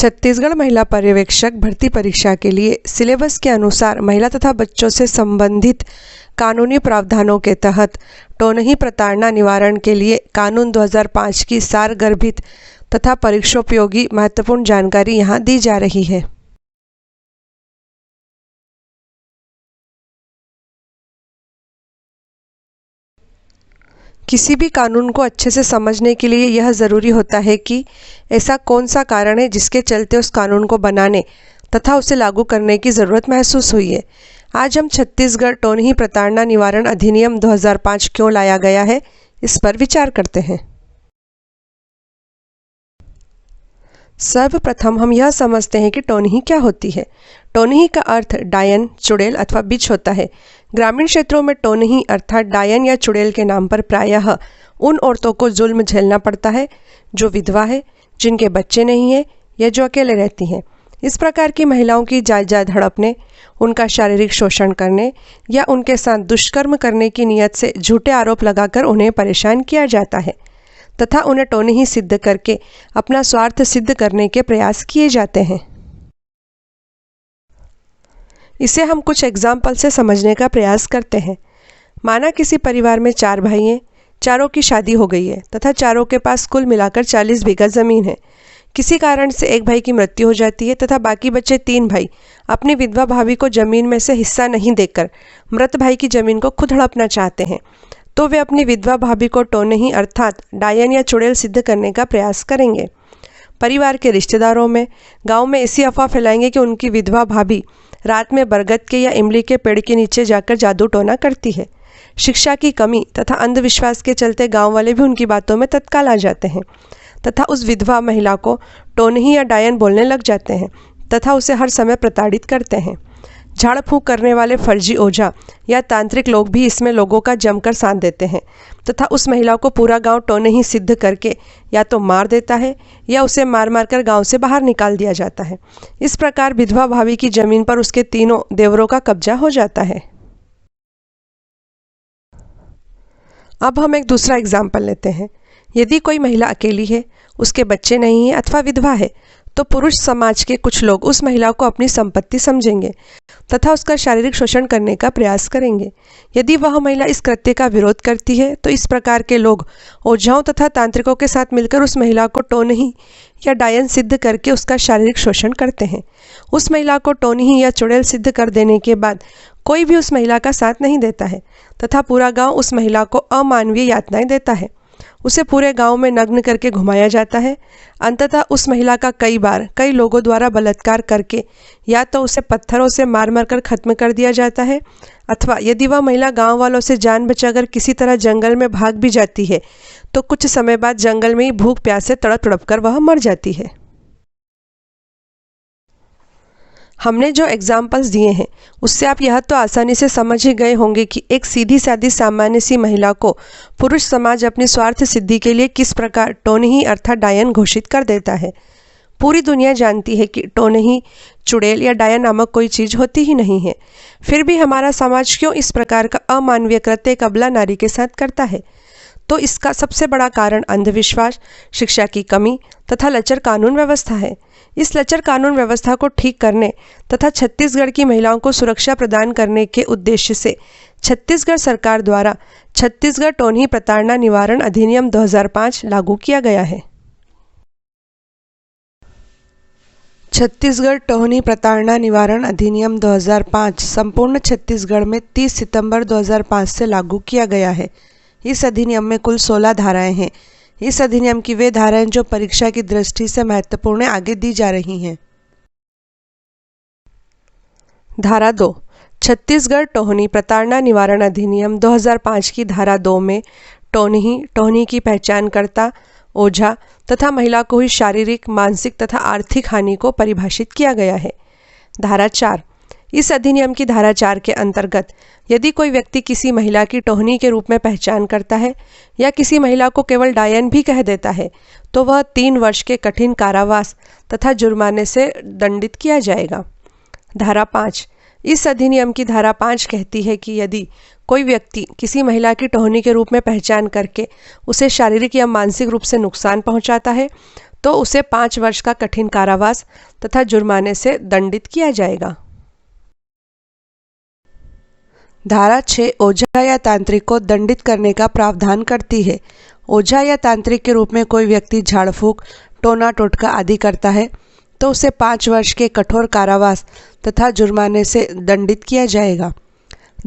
छत्तीसगढ़ महिला पर्यवेक्षक भर्ती परीक्षा के लिए सिलेबस के अनुसार महिला तथा बच्चों से संबंधित कानूनी प्रावधानों के तहत टोनही प्रताड़ना निवारण के लिए कानून 2005 की सारगर्भित तथा परीक्षोपयोगी महत्वपूर्ण जानकारी यहाँ दी जा रही है। किसी भी कानून को अच्छे से समझने के लिए यह ज़रूरी होता है कि ऐसा कौन सा कारण है जिसके चलते उस कानून को बनाने तथा उसे लागू करने की ज़रूरत महसूस हुई है। आज हम छत्तीसगढ़ टोनही प्रताड़ना निवारण अधिनियम 2005 क्यों लाया गया है, इस पर विचार करते हैं। सर्वप्रथम हम यह समझते हैं कि टोनही क्या होती है। टोनही का अर्थ डायन, चुड़ैल अथवा बिच होता है। ग्रामीण क्षेत्रों में टोनही अर्थात डायन या चुड़ैल के नाम पर प्रायः उन औरतों को जुल्म झेलना पड़ता है जो विधवा है, जिनके बच्चे नहीं हैं या जो अकेले रहती हैं। इस प्रकार की महिलाओं की जायदाद हड़पने, उनका शारीरिक शोषण करने या उनके साथ दुष्कर्म करने की नीयत से झूठे आरोप लगाकर उन्हें परेशान किया जाता है तथा उन्हें टोनही सिद्ध करके अपना स्वार्थ सिद्ध करने के प्रयास किए जाते हैं। इसे हम कुछ एग्जाम्पल से समझने का प्रयास करते हैं। माना किसी परिवार में 4 भाई हैं, चारों की शादी हो गई है तथा चारों के पास कुल मिलाकर 40 बीघा ज़मीन है। किसी कारण से एक भाई की मृत्यु हो जाती है तथा बाकी बचे 3 भाई अपनी विधवा भाभी को जमीन में से हिस्सा नहीं देकर मृत भाई की जमीन को खुद हड़पना चाहते हैं, तो वे अपनी विधवा भाभी को टोनही अर्थात डायन या चुड़ैल सिद्ध करने का प्रयास करेंगे। परिवार के रिश्तेदारों में, गांव में ऐसी अफवाह फैलाएंगे कि उनकी विधवा भाभी रात में बरगद के या इमली के पेड़ के नीचे जाकर जादू टोना करती है। शिक्षा की कमी तथा अंधविश्वास के चलते गांव वाले भी उनकी बातों में तत्काल आ जाते हैं तथा उस विधवा महिला को टोनही या डायन बोलने लग जाते हैं तथा उसे हर समय प्रताड़ित करते हैं। झाड़ फूंक करने वाले फर्जी ओझा या तांत्रिक लोग भी इसमें लोगों का जमकर साथ देते हैं तथा उस महिला को पूरा गांव टोनही सिद्ध करके या तो मार देता है या उसे मार मार कर गांव से बाहर निकाल दिया जाता है। इस प्रकार विधवा भाभी की जमीन पर उसके 3 देवरों का कब्जा हो जाता है। अब हम एक दूसरा एग्जाम्पल लेते हैं। यदि कोई महिला अकेली है, उसके बच्चे नहीं हैं अथवा विधवा है, तो पुरुष समाज के कुछ लोग उस महिला को अपनी संपत्ति समझेंगे तथा उसका शारीरिक शोषण करने का प्रयास करेंगे। यदि वह महिला इस कृत्य का विरोध करती है तो इस प्रकार के लोग ओझाओं तथा तांत्रिकों के साथ मिलकर उस महिला को टोनही या डायन सिद्ध करके उसका शारीरिक शोषण करते हैं। उस महिला को टोनही या चुड़ैल सिद्ध कर देने के बाद कोई भी उस महिला का साथ नहीं देता है तथा पूरा गाँव उस महिला को अमानवीय यातनाएं देता है। उसे पूरे गांव में नग्न करके घुमाया जाता है। अंततः उस महिला का कई लोगों द्वारा बलात्कार करके या तो उसे पत्थरों से मार मार कर खत्म कर दिया जाता है अथवा यदि वह महिला गांव वालों से जान बचाकर किसी तरह जंगल में भाग भी जाती है तो कुछ समय बाद जंगल में ही भूख प्यास से तड़प तड़प कर वह मर जाती है। हमने जो एग्जाम्पल्स दिए हैं उससे आप यह तो आसानी से समझ ही गए होंगे कि एक सीधी सादी सामान्य सी महिला को पुरुष समाज अपनी स्वार्थ सिद्धि के लिए किस प्रकार टोनही अर्थात डायन घोषित कर देता है। पूरी दुनिया जानती है कि टोनही, चुड़ैल या डायन नामक कोई चीज़ होती ही नहीं है, फिर भी हमारा समाज क्यों इस प्रकार का अमानवीय कृत्य अबला नारी के साथ करता है? तो इसका सबसे बड़ा कारण अंधविश्वास, शिक्षा की कमी तथा लचर कानून व्यवस्था है। इस लचर कानून व्यवस्था को ठीक करने तथा छत्तीसगढ़ की महिलाओं को सुरक्षा प्रदान करने के उद्देश्य से छत्तीसगढ़ सरकार द्वारा छत्तीसगढ़ टोनही प्रताड़ना निवारण अधिनियम 2005 लागू किया गया है। छत्तीसगढ़ टोनही प्रताड़ना निवारण अधिनियम 2005 संपूर्ण छत्तीसगढ़ में 30 सितंबर 2005 से लागू किया गया है। इस अधिनियम में कुल 16 धाराएं हैं। इस अधिनियम की वे धाराएं जो परीक्षा की दृष्टि से महत्वपूर्ण आगे दी जा रही हैं। धारा 2 छत्तीसगढ़ टोनही प्रताड़ना निवारण अधिनियम 2005 की धारा 2 में टोनही की पहचानकर्ता, ओझा तथा महिला को हुई शारीरिक, मानसिक तथा आर्थिक हानि को परिभाषित किया गया है। धारा 4 इस अधिनियम की धारा 4 के अंतर्गत यदि कोई व्यक्ति किसी महिला की टोहनी के रूप में पहचान करता है या किसी महिला को केवल डायन भी कह देता है तो वह 3 वर्ष के कठिन कारावास तथा जुर्माने से दंडित किया जाएगा। धारा 5 इस अधिनियम की धारा 5 कहती है कि यदि कोई व्यक्ति किसी महिला की टोहनी के रूप में पहचान करके उसे शारीरिक या मानसिक रूप से नुकसान पहुंचाता है तो उसे 5 वर्ष का कठिन कारावास तथा जुर्माने से दंडित किया जाएगा। धारा 6 ओझा या तांत्रिक को दंडित करने का प्रावधान करती है। ओझा या तांत्रिक के रूप में कोई व्यक्ति झाड़ फूक, टोना टोटका आदि करता है तो उसे 5 वर्ष के कठोर कारावास तथा जुर्माने से दंडित किया जाएगा।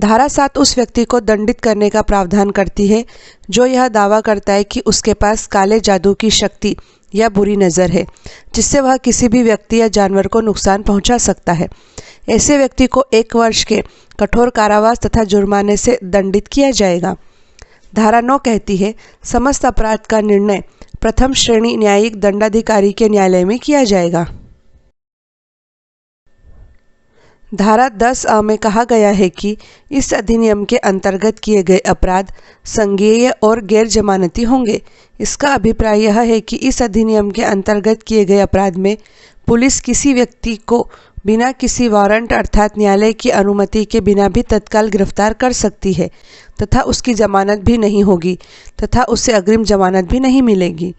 धारा 7 उस व्यक्ति को दंडित करने का प्रावधान करती है जो यह दावा करता है कि उसके पास काले जादू की शक्ति या बुरी नज़र है जिससे वह किसी भी व्यक्ति या जानवर को नुकसान पहुंचा सकता है। ऐसे व्यक्ति को 1 वर्ष के कठोर कारावास तथा जुर्माने से दंडित किया जाएगा। धारा 9 कहती है समस्त अपराध का निर्णय प्रथम श्रेणी न्यायिक दंडाधिकारी के न्यायालय में किया जाएगा। धारा 10A में कहा गया है कि इस अधिनियम के अंतर्गत किए गए अपराध संज्ञेय और गैर जमानती होंगे। इसका अभिप्राय यह है कि इस अधिनियम के अंतर्गत किए गए अपराध में पुलिस किसी व्यक्ति को बिना किसी वारंट अर्थात न्यायालय की अनुमति के बिना भी तत्काल गिरफ्तार कर सकती है तथा उसकी जमानत भी नहीं होगी तथा उसे अग्रिम जमानत भी नहीं मिलेगी।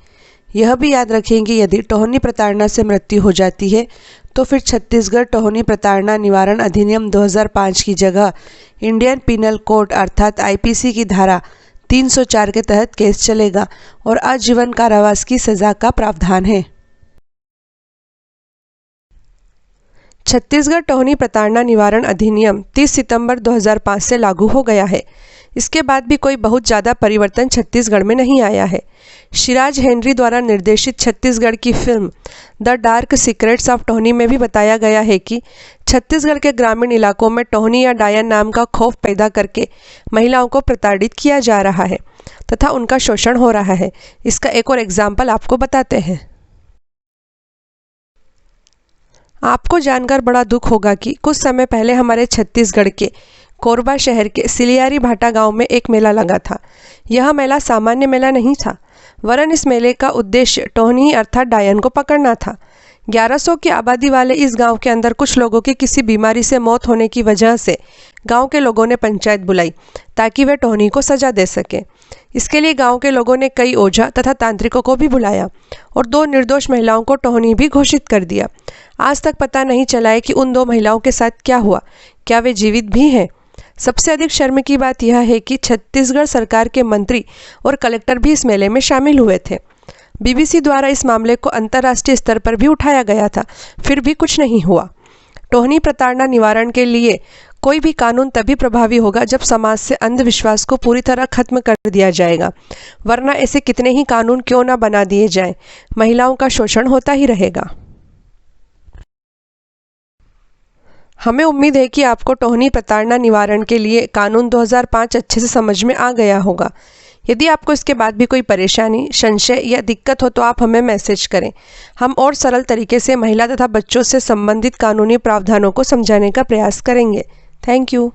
यह भी याद रखें कि यदि टोहनी प्रताड़ना से मृत्यु हो जाती है तो फिर छत्तीसगढ़ टोहनी प्रताड़ना निवारण अधिनियम 2005 की जगह इंडियन पिनल कोड अर्थात आईपीसी की धारा 304 के तहत केस चलेगा और आजीवन कारावास की सजा का प्रावधान है। छत्तीसगढ़ टोहनी प्रताड़ना निवारण अधिनियम 30 सितंबर 2005 से लागू हो गया है। इसके बाद भी कोई बहुत ज़्यादा परिवर्तन छत्तीसगढ़ में नहीं आया है। शिराज हेनरी द्वारा निर्देशित छत्तीसगढ़ की film the Dark Secrets of Tohni में भी बताया गया है कि छत्तीसगढ़ के ग्रामीण इलाकों में टोहनी या डायन नाम का खौफ पैदा करके महिलाओं को प्रताड़ित किया जा रहा है तथा उनका शोषण हो रहा है। इसका एक और एग्जाम्पल आपको बताते हैं। आपको जानकर बड़ा दुख होगा कि कुछ समय पहले हमारे छत्तीसगढ़ के कोरबा शहर के सिलियारी भाटा गांव में एक मेला लगा था। यह मेला सामान्य मेला नहीं था, वरन इस मेले का उद्देश्य टोहनी अर्थात डायन को पकड़ना था। 1100 की आबादी वाले इस गांव के अंदर कुछ लोगों की किसी बीमारी से मौत होने की वजह से गांव के लोगों ने पंचायत बुलाई ताकि वे टोहनी को सजा दे सके। इसके लिए गांव के लोगों ने कई ओझा तथा तांत्रिकों को भी बुलाया और 2 निर्दोष महिलाओं को टोहनी भी घोषित कर दिया। आज तक पता नहीं चला है कि उन 2 महिलाओं के साथ क्या हुआ, क्या वे जीवित भी हैं। सबसे अधिक शर्म की बात यह है कि छत्तीसगढ़ सरकार के मंत्री और कलेक्टर भी इस मेले में शामिल हुए थे। बीबीसी द्वारा इस मामले को अंतर्राष्ट्रीय स्तर पर भी उठाया गया था, फिर भी कुछ नहीं हुआ। टोहनी प्रताड़ना निवारण के लिए कोई भी कानून तभी प्रभावी होगा जब समाज से अंधविश्वास को पूरी तरह खत्म कर दिया जाएगा, वरना ऐसे कितने ही कानून क्यों ना बना दिए जाएं, महिलाओं का शोषण होता ही रहेगा। हमें उम्मीद है कि आपको टोहनी प्रताड़ना निवारण के लिए कानून 2005 अच्छे से समझ में आ गया होगा। यदि आपको इसके बाद भी कोई परेशानी, संशय या दिक्कत हो तो आप हमें मैसेज करें। हम और सरल तरीके से महिला तथा बच्चों से संबंधित कानूनी प्रावधानों को समझाने का प्रयास करेंगे। Thank you.